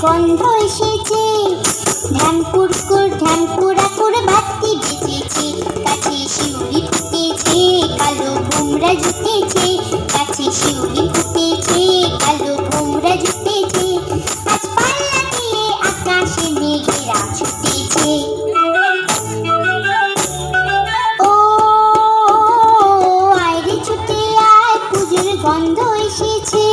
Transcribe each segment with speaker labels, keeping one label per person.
Speaker 1: গন্ধ এসেছে। ঢ্যাম কুড়কুড় ঢ্যাম কুড়াকুড় বাতি বেজেছে। কাছে শিউলি ফুটেছে, কালো ভোমরা জুটেছে। কাছে শিউলি ফুটেছে, কালো ভোমরা জুটেছে। আজ পাল্লা দিয়ে আকাশে মেঘেরা ছুটেছে। ও আয়রে ছুটে আয়, পুজোর গন্ধ এসেছে।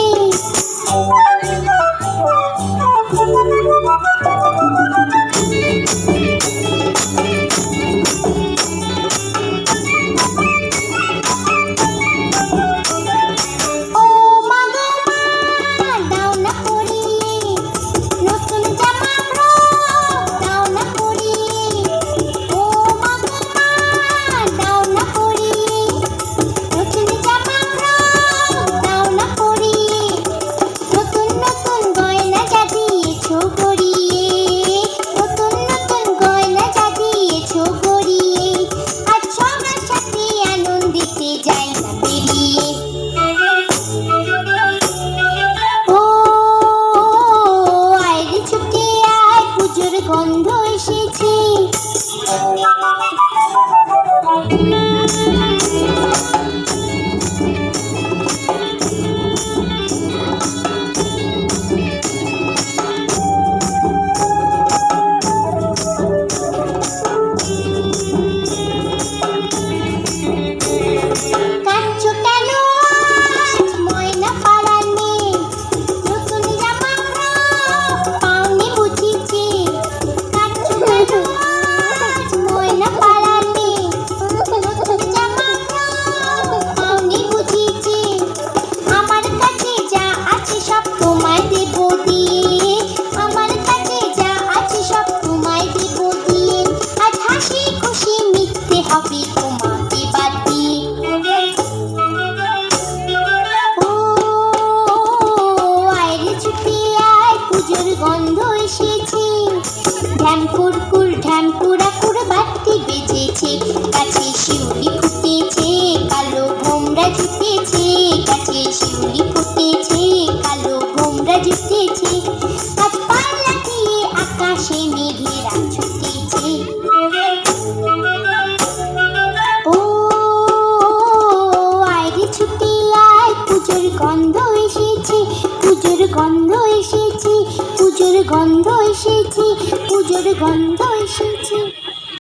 Speaker 1: গন্ধ এসেছে। গন্ধ এসেছে। ঢ্যাম কুড়কুড় ঢ্যাম কুড়াকুড় বাতি বেজেছে। কাছে শিউলি ফুটেছে, কালো ভোমরা জুটেছে। কাছে শিউলি ফুটেছে, কালো ভোমরা জুটেছে। আজ পাল্লা দিয়ে আকাশে মেঘেরা ছুটেছে। ও আয়রে ছুটে আয়, পুজোর গন্ধ এসেছে। পুজোর গন্ধ এসেছে। পুজোর গন্ধ এসেছে। পুজোর গন্ধ